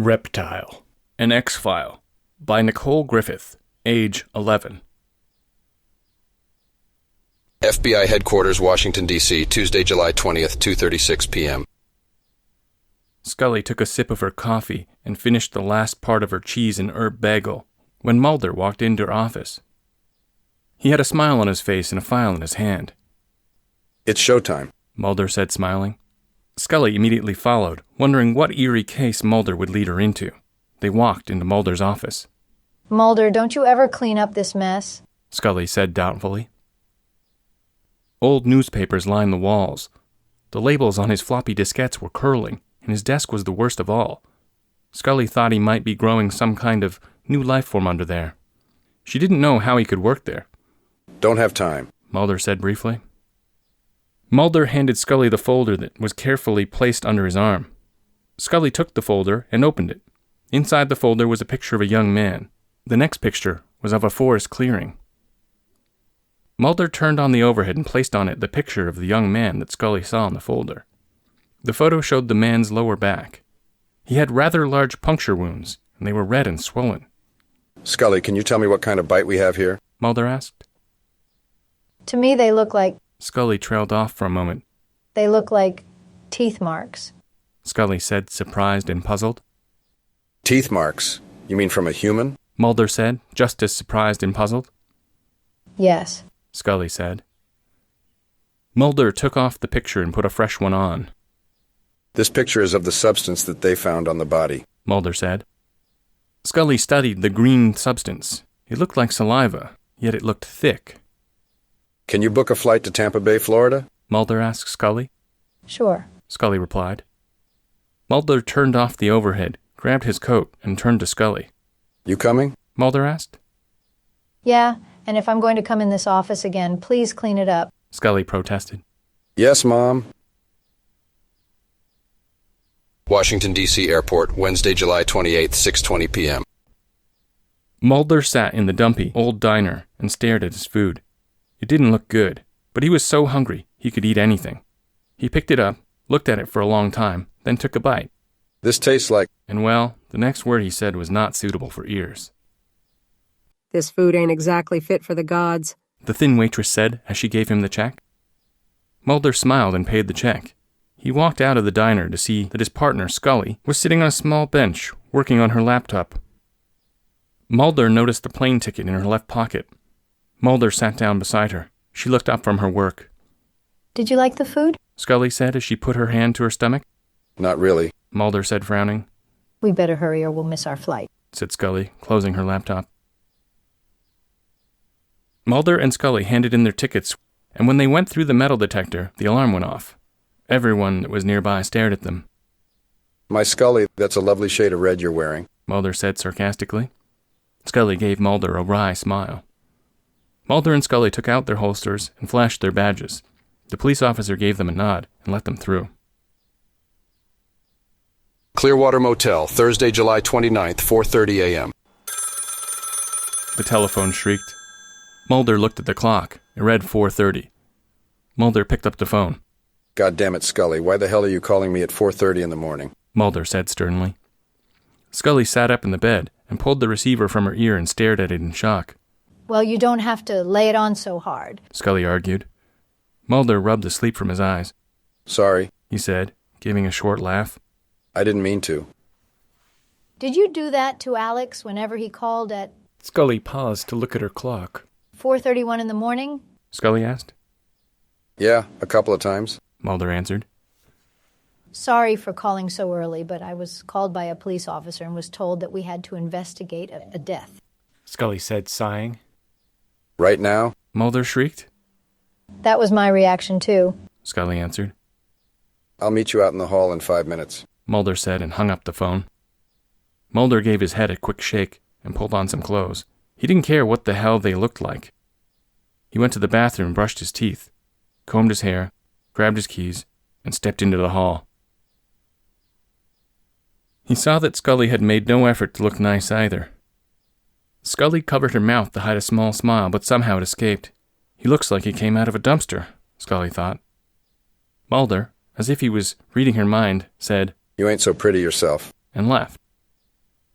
Reptile, an X-File, by Nicole Griffith, age 11. FBI Headquarters, Washington, D.C., Tuesday, July 20th, 2:36 p.m. Scully took a sip of her coffee and finished the last part of her cheese and herb bagel when Mulder walked into her office. He had a smile on his face and a file in his hand. It's showtime, Mulder said, smiling. Scully immediately followed, wondering what eerie case Mulder would lead her into. They walked into Mulder's office. Mulder, don't you ever clean up this mess? Scully said doubtfully. Old newspapers lined the walls. The labels on his floppy diskettes were curling, and his desk was the worst of all. Scully thought he might be growing some kind of new life form under there. She didn't know how he could work there. Don't have time, Mulder said briefly. Mulder handed Scully the folder that was carefully placed under his arm. Scully took the folder and opened it. Inside the folder was a picture of a young man. The next picture was of a forest clearing. Mulder turned on the overhead and placed on it the picture of the young man that Scully saw in the folder. The photo showed the man's lower back. He had rather large puncture wounds, and they were red and swollen. Scully, can you tell me what kind of bite we have here? Mulder asked. To me, they look like... Scully trailed off for a moment. They look like teeth marks. Scully said, surprised and puzzled. Teeth marks? You mean from a human? Mulder said, just as surprised and puzzled. Yes, Scully said. Mulder took off the picture and put a fresh one on. This picture is of the substance that they found on the body, Mulder said. Scully studied the green substance. It looked like saliva, yet it looked thick. Can you book a flight to Tampa Bay, Florida? Mulder asked Scully. sure. Scully replied. Mulder turned off the overhead, grabbed his coat, and turned to Scully. You coming? Mulder asked. Yeah, and if I'm going to come in this office again, please clean it up. Scully protested. Yes, Mom. Washington, D.C. Airport, Wednesday, July 28th, 6:20 p.m. Mulder sat in the dumpy old diner and stared at his food. It didn't look good, but he was so hungry he could eat anything. He picked it up, looked at it for a long time, then took a bite. This tastes like... And well, the next word he said was not suitable for ears. This food ain't exactly fit for the gods, The thin waitress said as she gave him the check. Mulder smiled and paid the check. He walked out of the diner to see that his partner, Scully, was sitting on a small bench, working on her laptop. Mulder noticed the plane ticket in her left pocket. Mulder sat down beside her. She looked up from her work. Did you like the food? Scully said as she put her hand to her stomach. Not really. Mulder said, frowning. We better hurry or we'll miss our flight. Said Scully, closing her laptop. Mulder and Scully handed in their tickets, and when they went through the metal detector, the alarm went off. Everyone that was nearby stared at them. My Scully, that's a lovely shade of red you're wearing, Mulder said sarcastically. Scully gave Mulder a wry smile. Mulder and Scully took out their holsters and flashed their badges. The police officer gave them a nod and let them through. Clearwater Motel, Thursday, July 29th, 4:30 a.m. The telephone shrieked. Mulder looked at the clock. It read 4:30. Mulder picked up the phone. God damn it, Scully, why the hell are you calling me at 4:30 in the morning? Mulder said sternly. Scully sat up in the bed and pulled the receiver from her ear and stared at it in shock. Well, you don't have to lay it on so hard. Scully argued. Mulder rubbed the sleep from his eyes. Sorry, He said, giving a short laugh. I didn't mean to. Did you do that to Alex whenever he called at Scully paused to look at her clock. 4:31 in the morning? Scully asked. Yeah, a couple of times. Mulder answered. Sorry for calling so early, but I was called by a police officer and was told that we had to investigate a death. Scully said, sighing. Right now? Mulder shrieked. That was my reaction, too. Scully answered. I'll meet you out in the hall in 5 minutes. Mulder said and hung up the phone. Mulder gave his head a quick shake and pulled on some clothes. He didn't care what the hell they looked like. He went to the bathroom and brushed his teeth, combed his hair, grabbed his keys, and stepped into the hall. He saw that Scully had made no effort to look nice either. Scully covered her mouth to hide a small smile, but somehow it escaped. He looks like he came out of a dumpster, Scully thought. Mulder, as if he was reading her mind, said, You ain't so pretty yourself. and left.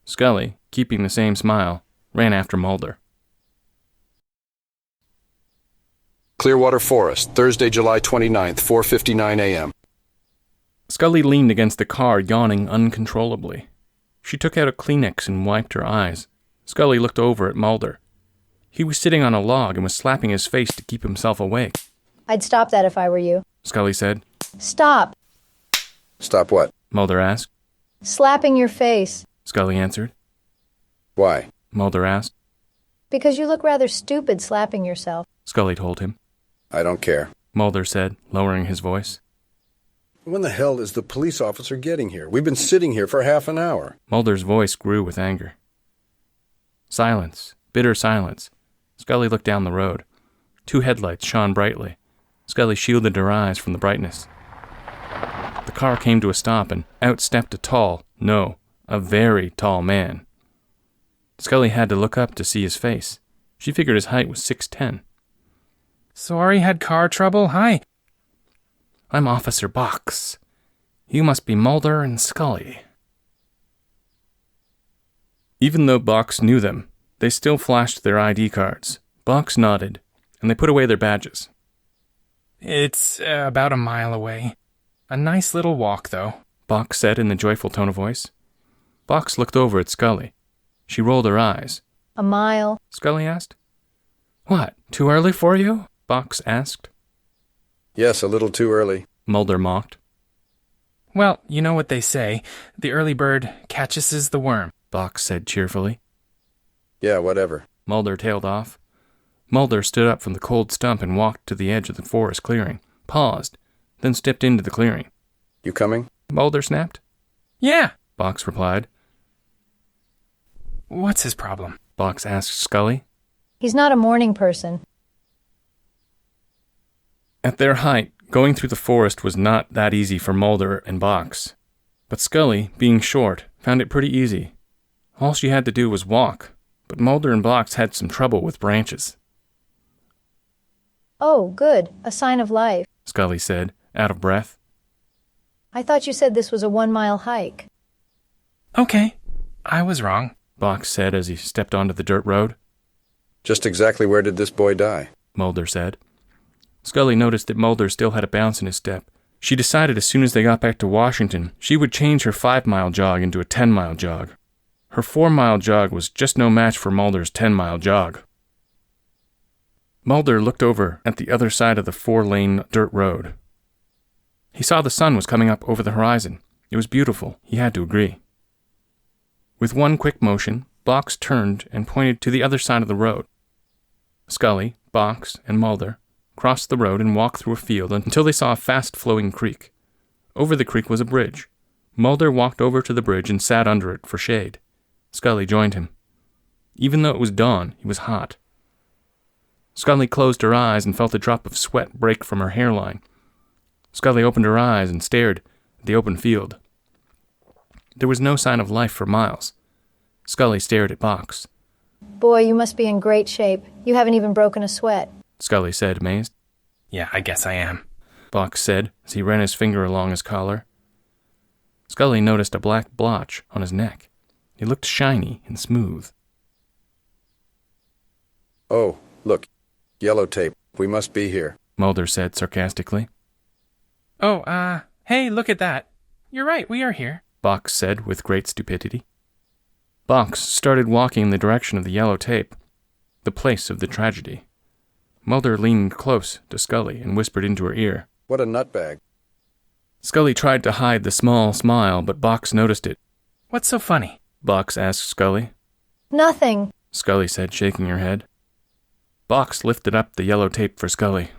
Scully, keeping the same smile, ran after Mulder. Clearwater Forest, Thursday, July 29th, 4:59 a.m. Scully leaned against the car, yawning uncontrollably. She took out a Kleenex and wiped her eyes. Scully looked over at Mulder. He was sitting on a log and was slapping his face to keep himself awake. I'd stop that if I were you. Scully said. Stop. Stop what? Mulder asked. Slapping your face. Scully answered. Why? Mulder asked. Because you look rather stupid slapping yourself. Scully told him. I don't care. Mulder said, lowering his voice. When the hell is the police officer getting here? We've been sitting here for half an hour. Mulder's voice grew with anger. Silence. Bitter silence. Scully looked down the road. 2 headlights shone brightly. Scully shielded her eyes from the brightness. The car came to a stop and out stepped a very tall man. Scully had to look up to see his face. She figured his height was 6'10". Sorry, had car trouble? Hi. I'm Officer Box. You must be Mulder and Scully. Even though Box knew them, they still flashed their ID cards. Box nodded, and they put away their badges. It's about a mile away. A nice little walk, though, Box said in a joyful tone of voice. Box looked over at Scully. She rolled her eyes. A mile? Scully asked. What, too early for you? Box asked. Yes, a little too early. Mulder mocked. Well, you know what they say. The early bird catches the worm, Box said cheerfully. Yeah, whatever. Mulder tailed off. Mulder stood up from the cold stump and walked to the edge of the forest clearing, paused, then stepped into the clearing. You coming? Mulder snapped. Yeah, Box replied. What's his problem? Box asked Scully. He's not a morning person. At their height, going through the forest was not that easy for Mulder and Box. But Scully, being short, found it pretty easy. All she had to do was walk, but Mulder and Box had some trouble with branches. Oh, good. A sign of life. Scully said, out of breath. I thought you said this was a 1-mile hike. Okay, I was wrong, Box said as he stepped onto the dirt road. Just exactly where did this boy die? Mulder said. Scully noticed that Mulder still had a bounce in his step. She decided as soon as they got back to Washington, she would change her 5-mile jog into a 10-mile jog. Her 4-mile jog was just no match for Mulder's 10-mile jog. Mulder looked over at the other side of the 4-lane dirt road. He saw the sun was coming up over the horizon. It was beautiful, he had to agree. With one quick motion, Box turned and pointed to the other side of the road. Scully, Box, and Mulder crossed the road and walked through a field until they saw a fast-flowing creek. Over the creek was a bridge. Mulder walked over to the bridge and sat under it for shade. Scully joined him. Even though it was dawn, he was hot. Scully closed her eyes and felt a drop of sweat break from her hairline. Scully opened her eyes and stared at the open field. There was no sign of life for miles. Scully stared at Box. Boy, you must be in great shape. You haven't even broken a sweat. Scully said, amazed. Yeah, I guess I am, Box said as he ran his finger along his collar. Scully noticed a black blotch on his neck. It looked shiny and smooth. Oh, look. Yellow tape. We must be here. Mulder said sarcastically. Oh, hey, look at that. You're right, we are here, Box said with great stupidity. Box started walking in the direction of the yellow tape, the place of the tragedy. Mulder leaned close to Scully and whispered into her ear. What a nutbag. Scully tried to hide the small smile, but Box noticed it. What's so funny? Box asked Scully. Nothing. Scully said, shaking her head. Box lifted up the yellow tape for Scully.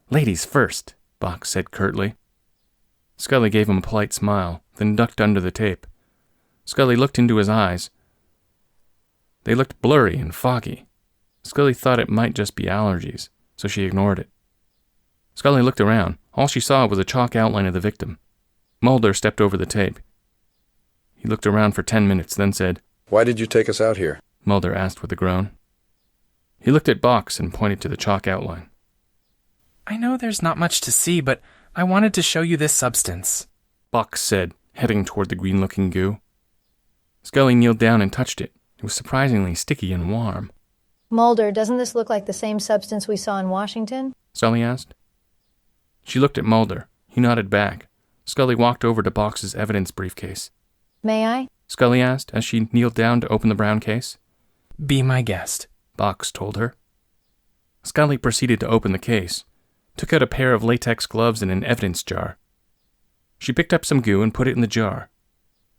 Ladies first, Box said curtly. Scully gave him a polite smile, then ducked under the tape. Scully looked into his eyes. They looked blurry and foggy. Scully thought it might just be allergies, so she ignored it. Scully looked around. All she saw was a chalk outline of the victim. Mulder stepped over the tape. He looked around for 10 minutes, then said, Why did you take us out here? Mulder asked with a groan. He looked at Box and pointed to the chalk outline. I know there's not much to see, but I wanted to show you this substance, Box said, heading toward the green-looking goo. Scully kneeled down and touched it. It was surprisingly sticky and warm. Mulder, doesn't this look like the same substance we saw in Washington? Scully asked. She looked at Mulder. He nodded back. Scully walked over to Box's evidence briefcase. May I? Scully asked as she kneeled down to open the brown case. Be my guest, Box told her. Scully proceeded to open the case, took out a pair of latex gloves and an evidence jar. She picked up some goo and put it in the jar.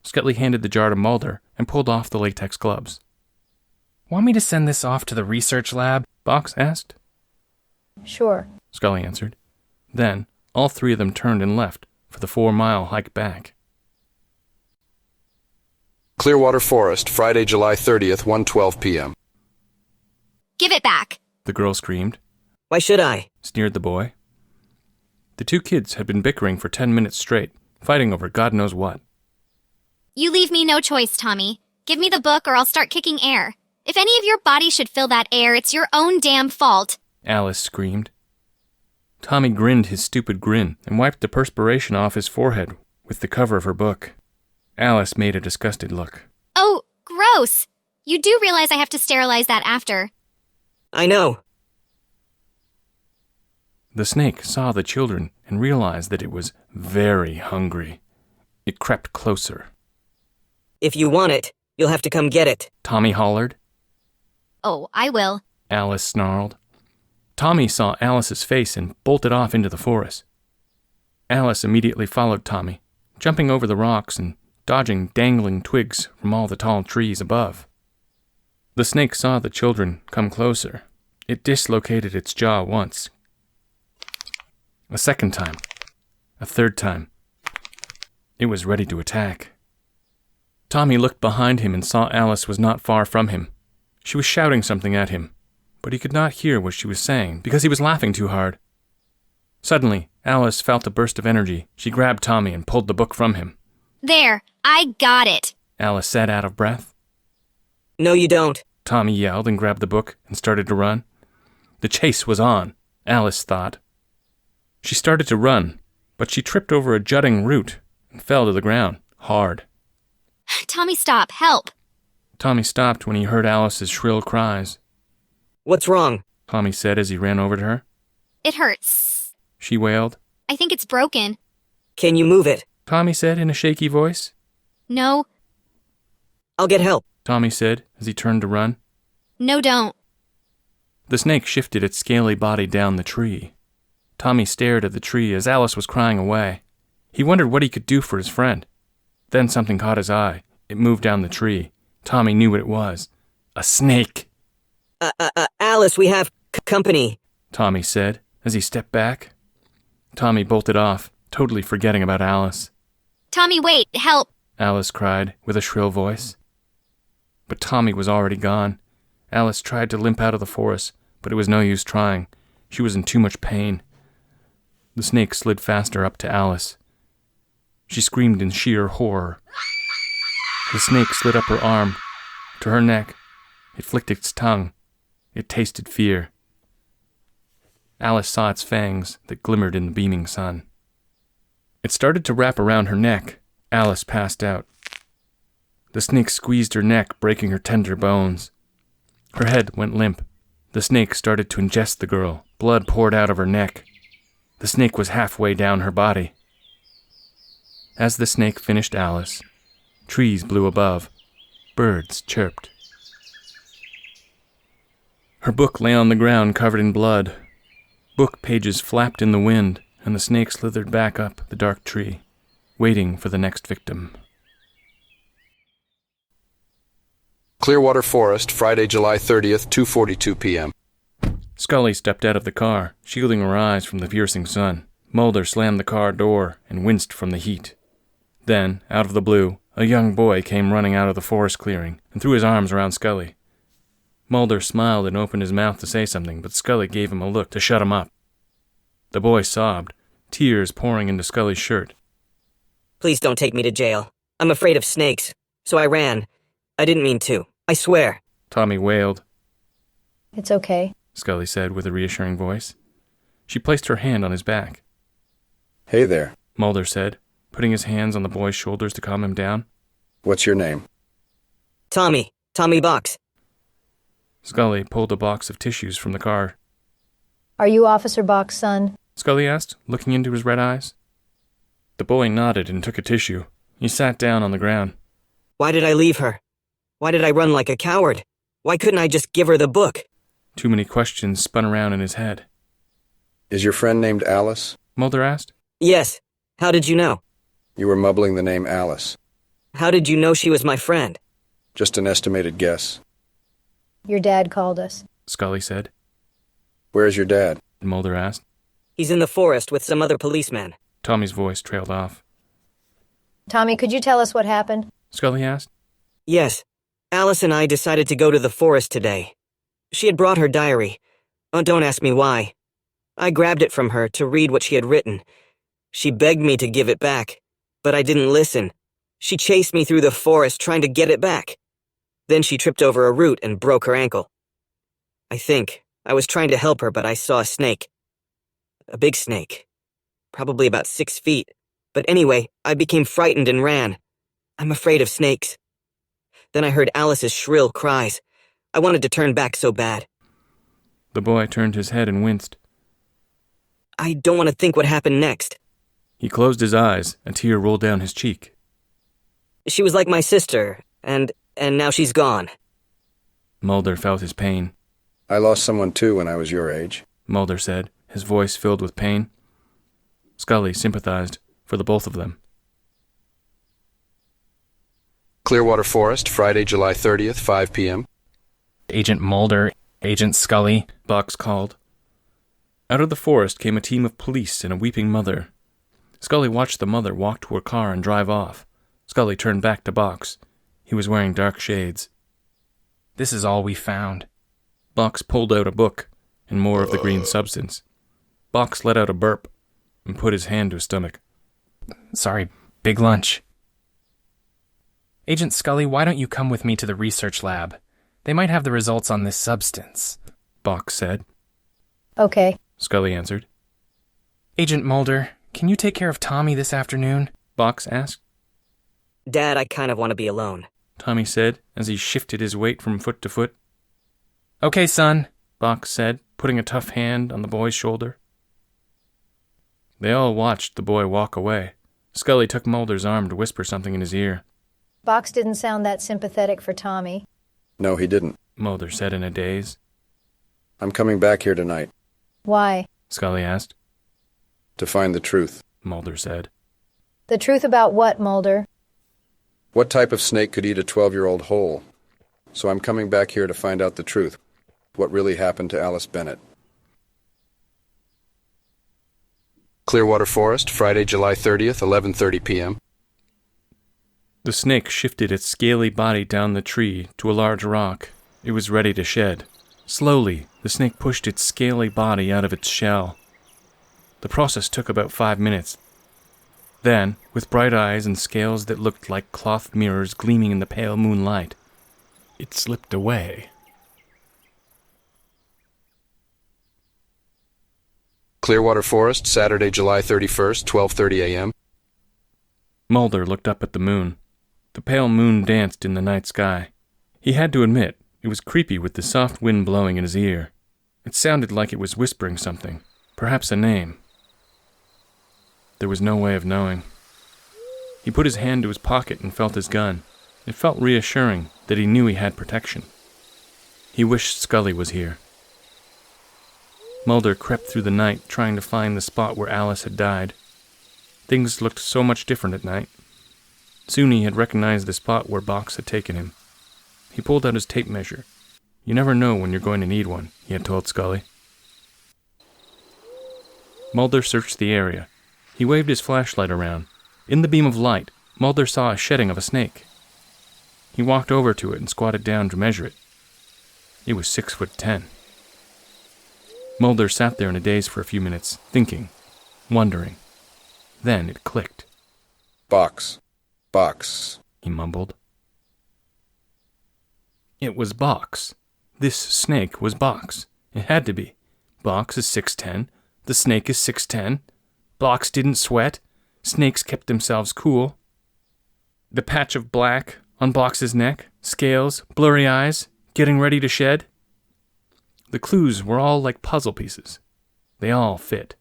Scully handed the jar to Mulder and pulled off the latex gloves. Want me to send this off to the research lab? Box asked. Sure. Scully answered. Then, all three of them turned and left for the 4-mile hike back. Clearwater Forest, Friday, July 30th, 1:12 p.m. Give it back. The girl screamed. Why should I? Sneered the boy. The two kids had been bickering for 10 minutes straight, fighting over God knows what. You leave me no choice, Tommy. Give me the book or I'll start kicking air. If any of your body should fill that air, it's your own damn fault. Alice screamed. Tommy grinned his stupid grin and wiped the perspiration off his forehead with the cover of her book. Alice made a disgusted look. Oh, gross. You do realize I have to sterilize that after. I know. The snake saw the children and realized that it was very hungry. It crept closer. If you want it, you'll have to come get it. Tommy hollered. Oh, I will. Alice snarled. Tommy saw Alice's face and bolted off into the forest. Alice immediately followed Tommy, jumping over the rocks and dodging dangling twigs from all the tall trees above. The snake saw the children come closer. It dislocated its jaw once. A second time. A third time. It was ready to attack. Tommy looked behind him and saw Alice was not far from him. She was shouting something at him, but he could not hear what she was saying because he was laughing too hard. Suddenly, Alice felt a burst of energy. She grabbed Tommy and pulled the book from him. There, I got it. Alice said out of breath. No, you don't. Tommy yelled and grabbed the book and started to run. The chase was on, Alice thought. She started to run, but she tripped over a jutting root and fell to the ground, hard. Tommy, stop. Help. Tommy stopped when he heard Alice's shrill cries. What's wrong? Tommy said as he ran over to her. It hurts. She wailed. I think it's broken. Can you move it? Tommy said in a shaky voice. No. I'll get help. Tommy said as he turned to run. No, don't. The snake shifted its scaly body down the tree. Tommy stared at the tree as Alice was crying away. He wondered what he could do for his friend. Then something caught his eye. It moved down the tree. Tommy knew what it was. A snake. Alice, we have company. Tommy said as he stepped back. Tommy bolted off, totally forgetting about Alice. Tommy, wait. Help. Alice cried with a shrill voice. But Tommy was already gone. Alice tried to limp out of the forest, but it was no use trying. She was in too much pain. The snake slid faster up to Alice. She screamed in sheer horror. The snake slid up her arm, to her neck. It flicked its tongue. It tasted fear. Alice saw its fangs that glimmered in the beaming sun. It started to wrap around her neck. Alice passed out. The snake squeezed her neck, breaking her tender bones. Her head went limp. The snake started to ingest the girl. Blood poured out of her neck. The snake was halfway down her body. As the snake finished Alice, trees blew above. Birds chirped. Her book lay on the ground covered in blood. Book pages flapped in the wind, and the snake slithered back up the dark tree, waiting for the next victim. Clearwater Forest, Friday, July 30th, 2:42 p.m. Scully stepped out of the car, shielding her eyes from the piercing sun. Mulder slammed the car door and winced from the heat. Then, out of the blue, a young boy came running out of the forest clearing and threw his arms around Scully. Mulder smiled and opened his mouth to say something, but Scully gave him a look to shut him up. The boy sobbed, tears pouring into Scully's shirt. Please don't take me to jail. I'm afraid of snakes, so I ran. I didn't mean to. I swear. Tommy wailed. It's okay. Scully said with a reassuring voice. She placed her hand on his back. Hey there. Mulder said, putting his hands on the boy's shoulders to calm him down. What's your name? Tommy Box. Scully pulled a box of tissues from the car. Are you Officer Bach's son? Scully asked, looking into his red eyes. The boy nodded and took a tissue. He sat down on the ground. Why did I leave her? Why did I run like a coward? Why couldn't I just give her the book? Too many questions spun around in his head. Is your friend named Alice? Mulder asked. Yes. How did you know? You were mumbling the name Alice. How did you know she was my friend? Just an estimated guess. Your dad called us. Scully said. Where's your dad? Mulder asked. He's in the forest with some other policemen. Tommy's voice trailed off. Tommy, could you tell us what happened? Scully asked. Yes. Alice and I decided to go to the forest today. She had brought her diary. Oh, don't ask me why. I grabbed it from her to read what she had written. She begged me to give it back, but I didn't listen. She chased me through the forest trying to get it back. Then she tripped over a root and broke her ankle. I think I was trying to help her, but I saw a snake. A big snake. Probably about 6 feet. But anyway, I became frightened and ran. I'm afraid of snakes. Then I heard Alice's shrill cries. I wanted to turn back so bad. The boy turned his head and winced. I don't want to think what happened next. He closed his eyes. A tear rolled down his cheek. She was like my sister, and now she's gone. Mulder felt his pain. I lost someone too when I was your age. Mulder said, his voice filled with pain. Scully sympathized for the both of them. Clearwater Forest, Friday, July 30th, 5 p.m. Agent Mulder, Agent Scully. Box called. Out of the forest came a team of police and a weeping mother. Scully watched the mother walk to her car and drive off. Scully turned back to Box. He was wearing dark shades. This is all we found. Box pulled out a book and more of the green substance. Box let out a burp and put his hand to his stomach. Sorry, big lunch. Agent Scully, why don't you come with me to the research lab? They might have the results on this substance, Box said. Okay. Scully answered. Agent Mulder, can you take care of Tommy this afternoon? Box asked. Dad, I kind of want to be alone. Tommy said as he shifted his weight from foot to foot. Okay, son, Box said, putting a tough hand on the boy's shoulder. They all watched the boy walk away. Scully took Mulder's arm to whisper something in his ear. Box didn't sound that sympathetic for Tommy. No, he didn't. Mulder said in a daze. I'm coming back here tonight. Why? Scully asked. To find the truth. Mulder said. The truth about what, Mulder? What type of snake could eat a 12-year-old whole? So I'm coming back here to find out the truth. What really happened to Alice Bennett. Clearwater Forest, Friday, July 30th, 11:30 p.m. The snake shifted its scaly body down the tree to a large rock. It was ready to shed. Slowly, the snake pushed its scaly body out of its shell. The process took about 5 minutes. Then, with bright eyes and scales that looked like cloth mirrors gleaming in the pale moonlight, it slipped away. Clearwater Forest, Saturday, July 31st, 12:30 a.m. Mulder looked up at the moon. The pale moon danced in the night sky. He had to admit, it was creepy with the soft wind blowing in his ear. It sounded like it was whispering something, perhaps a name. There was no way of knowing. He put his hand to his pocket and felt his gun. It felt reassuring that he knew he had protection. He wished Scully was here. Mulder crept through the night trying to find the spot where Alice had died. Things looked so much different at night. Soon he had recognized the spot where Box had taken him. He pulled out his tape measure. You never know when you're going to need one, he had told Scully. Mulder searched the area. He waved his flashlight around. In the beam of light, Mulder saw a shedding of a snake. He walked over to it and squatted down to measure it. It was 6'10". Mulder sat there in a daze for a few minutes, thinking, wondering. Then it clicked. Box. Box. He mumbled. It was Box. This snake was Box. It had to be. Box is 6'10". The snake is 6'10". Box didn't sweat. Snakes kept themselves cool. The patch of black on Box's neck, Scales, blurry eyes, getting ready to shed. The clues were all like puzzle pieces. They all fit.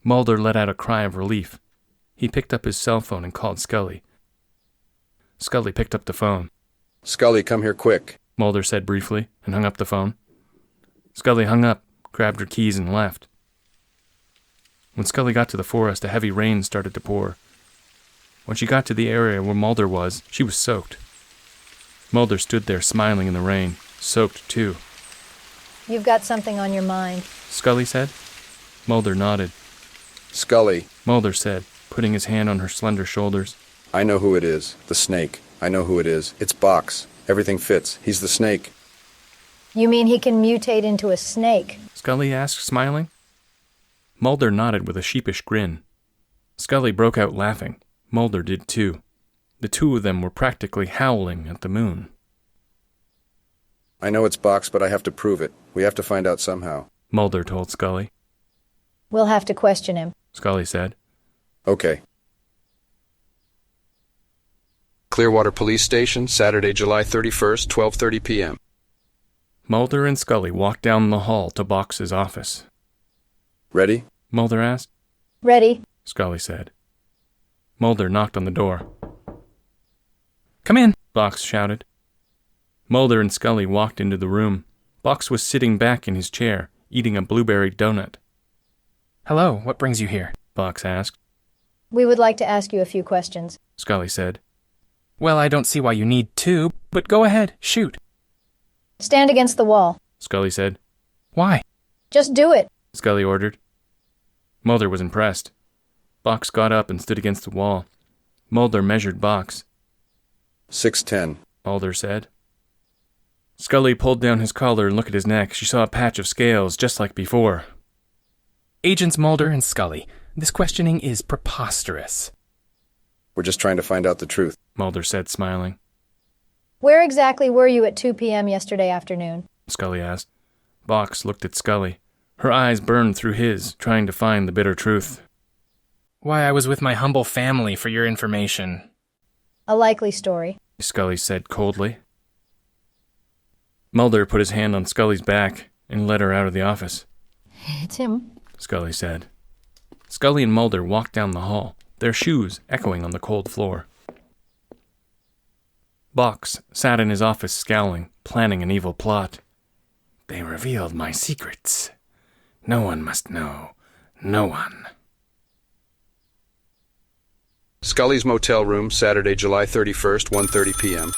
Mulder let out a cry of relief. He picked up his cell phone and called Scully. Scully picked up the phone. Scully, come here quick. Mulder said briefly and hung up the phone. Scully hung up, grabbed her keys, and left. When Scully got to the forest, a heavy rain started to pour. When she got to the area where Mulder was, she was soaked. Mulder stood there smiling in the rain, soaked too. You've got something on your mind. Scully said. Mulder nodded. Scully. Mulder said, putting his hand on her slender shoulders. I know who it is. The snake. I know who it is. It's Box. Everything fits. He's the snake. You mean he can mutate into a snake? Scully asked, smiling. Mulder nodded with a sheepish grin. Scully broke out laughing. Mulder did too. The two of them were practically howling at the moon. I know it's Box, but I have to prove it. We have to find out somehow. Mulder told Scully. We'll have to question him. Scully said. Okay. Clearwater Police Station, Saturday, July 31st, 12:30 p.m. Mulder and Scully walked down the hall to Box's office. Ready? Mulder asked. Ready? Scully said. Mulder knocked on the door. Come in, Box shouted. Mulder and Scully walked into the room. Box was sitting back in his chair, eating a blueberry donut. Hello, what brings you here? Box asked. We would like to ask you a few questions. Scully said. Well, I don't see why you need to, but go ahead, shoot. Stand against the wall. Scully said. Why? Just do it. Scully ordered. Mulder was impressed. Box got up and stood against the wall. Mulder measured Box. 6'10". Mulder said. Scully pulled down his collar and looked at his neck. She saw a patch of scales just like before. Agents Mulder and Scully, this questioning is preposterous. We're just trying to find out the truth. Mulder said, smiling. Where exactly were you at 2 p.m. yesterday afternoon? Scully asked. Box looked at Scully. Her eyes burned through his, trying to find the bitter truth. Why, I was with my humble family, for your information. A likely story. Scully said coldly. Mulder put his hand on Scully's back and led her out of the office. It's him. Scully said. Scully and Mulder walked down the hall, their shoes echoing on the cold floor. Box sat in his office scowling, planning an evil plot. They revealed my secrets. No one must know. No one. Scully's motel room, Saturday, July 31st, 1:30 p.m.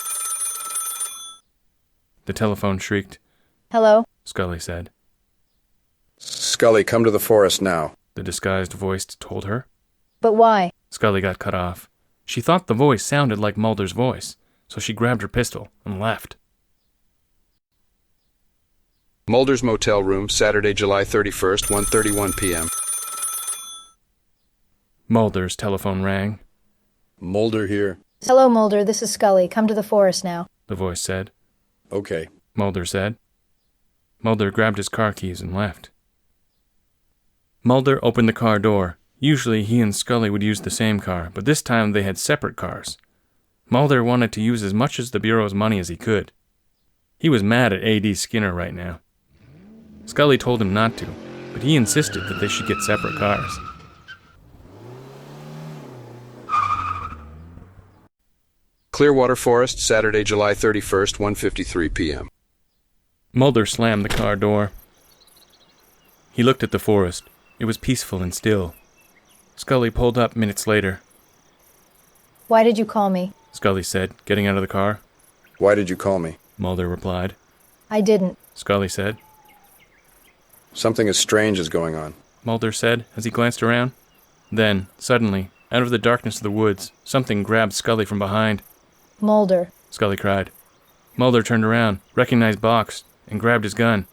The telephone shrieked. Hello? Scully said. Scully, come to the forest now. The disguised voice told her. But why? Scully got cut off. She thought the voice sounded like Mulder's voice, so she grabbed her pistol and left. Mulder's motel room, Saturday, July 31st, 1:31 p.m. Mulder's telephone rang. Mulder here. Hello, Mulder. This is Scully. Come to the forest now. The voice said. Okay. Mulder said. Mulder grabbed his car keys and left. Mulder opened the car door. Usually he and Scully would use the same car, but this time they had separate cars. Mulder wanted to use as much of the Bureau's money as he could. He was mad at A.D. Skinner right now. Scully told him not to, but he insisted that they should get separate cars. Clearwater Forest, Saturday, July 31st, 1:53 p.m. Mulder slammed the car door. He looked at the forest. It was peaceful and still. Scully pulled up minutes later. Why did you call me? Scully said, getting out of the car. Why did you call me? Mulder replied. I didn't. Scully said. Something as strange is going on. Mulder said as he glanced around. Then, suddenly, out of the darkness of the woods, something grabbed Scully from behind. Mulder. Scully cried. Mulder turned around, recognized Box, and grabbed his gun.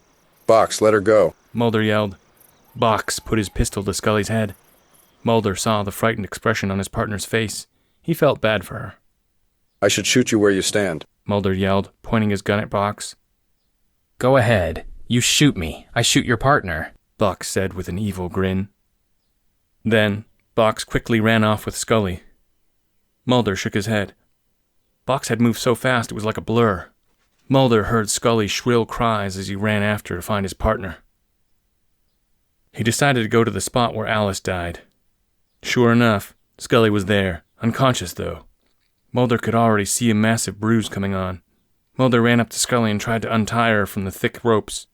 Box, let her go. Mulder yelled. Box put his pistol to Scully's head. Mulder saw the frightened expression on his partner's face. He felt bad for her. I should shoot you where you stand. Mulder yelled, pointing his gun at Box. Go ahead. You shoot me. I shoot your partner. Box said with an evil grin. Then, Box quickly ran off with Scully. Mulder shook his head. Box had moved so fast it was like a blur. Mulder heard Scully's shrill cries as he ran after to find his partner. He decided to go to the spot where Alice died. Sure enough, Scully was there, unconscious though. Mulder could already see a massive bruise coming on. Mulder ran up to Scully and tried to untie her from the thick ropes,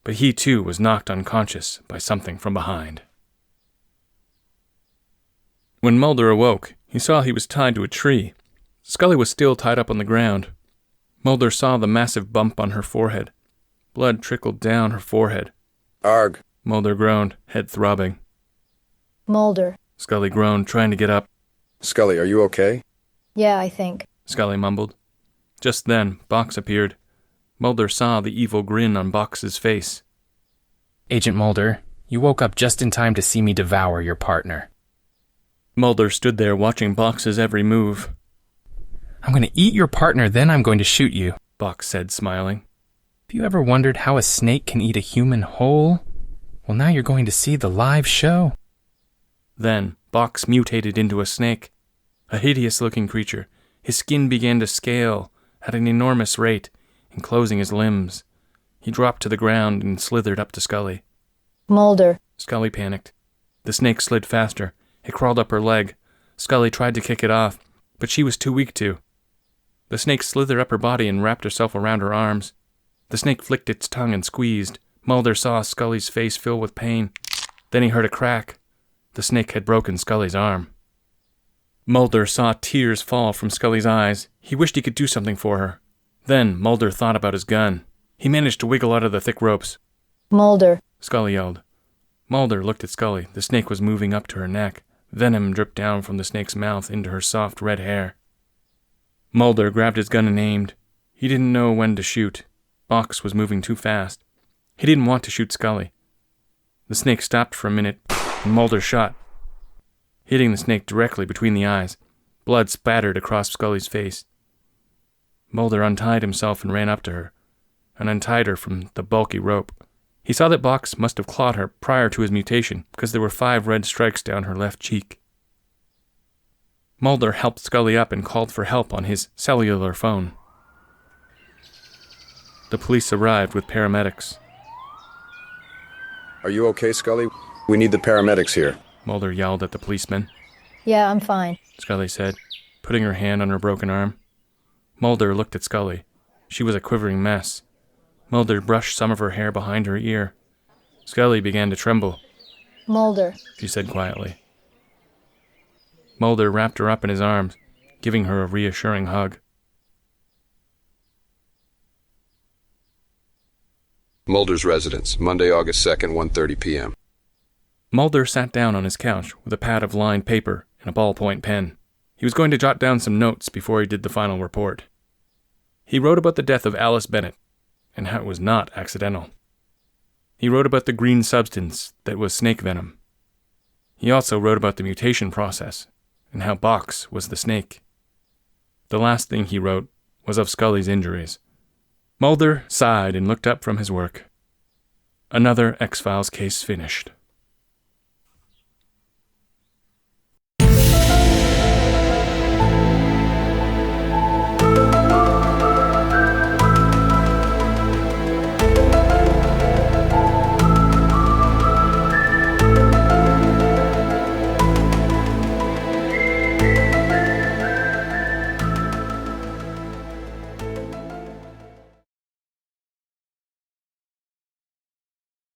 but he too was knocked unconscious by something from behind. When Mulder awoke, he saw he was tied to a tree. Scully was still tied up on the ground. Mulder saw the massive bump on her forehead. Blood trickled down her forehead. Arg. Mulder groaned, head throbbing. Mulder. Scully groaned, trying to get up. Scully, are you okay? Yeah, I think. Scully mumbled. Just then, Box appeared. Mulder saw the evil grin on Box's face. Agent Mulder, you woke up just in time to see me devour your partner. Mulder stood there watching Box's every move. I'm going to eat your partner, then I'm going to shoot you, Box said, smiling. Have you ever wondered how a snake can eat a human whole? Well, now you're going to see the live show. Then, Box mutated into a snake, a hideous-looking creature. His skin began to scale at an enormous rate, enclosing his limbs. He dropped to the ground and slithered up to Scully. Mulder. Scully panicked. The snake slid faster. It crawled up her leg. Scully tried to kick it off, but she was too weak to. The snake slithered up her body and wrapped herself around her arms. The snake flicked its tongue and squeezed. Mulder saw Scully's face fill with pain. Then he heard a crack. The snake had broken Scully's arm. Mulder saw tears fall from Scully's eyes. He wished he could do something for her. Then Mulder thought about his gun. He managed to wiggle out of the thick ropes. Mulder. Scully yelled. Mulder looked at Scully. The snake was moving up to her neck. Venom dripped down from the snake's mouth into her soft red hair. Mulder grabbed his gun and aimed. He didn't know when to shoot. Box was moving too fast. He didn't want to shoot Scully. The snake stopped for a minute, and Mulder shot, hitting the snake directly between the eyes. Blood spattered across Scully's face. Mulder untied himself and ran up to her, and untied her from the bulky rope. He saw that Box must have clawed her prior to his mutation, because there were 5 red strikes down her left cheek. Mulder helped Scully up and called for help on his cellular phone. The police arrived with paramedics. Are you okay, Scully? We need the paramedics here. Mulder yelled at the policeman. Yeah, I'm fine. Scully said, putting her hand on her broken arm. Mulder looked at Scully. She was a quivering mess. Mulder brushed some of her hair behind her ear. Scully began to tremble. Mulder. She said quietly. Mulder wrapped her up in his arms, giving her a reassuring hug. Mulder's residence, Monday, August 2nd, 1:30 p.m. Mulder sat down on his couch with a pad of lined paper and a ballpoint pen. He was going to jot down some notes before he did the final report. He wrote about the death of Alice Bennett, and how it was not accidental. He wrote about the green substance that was snake venom. He also wrote about the mutation process, and how Box was the snake. The last thing he wrote was of Scully's injuries. Mulder sighed and looked up from his work. Another X-Files case finished.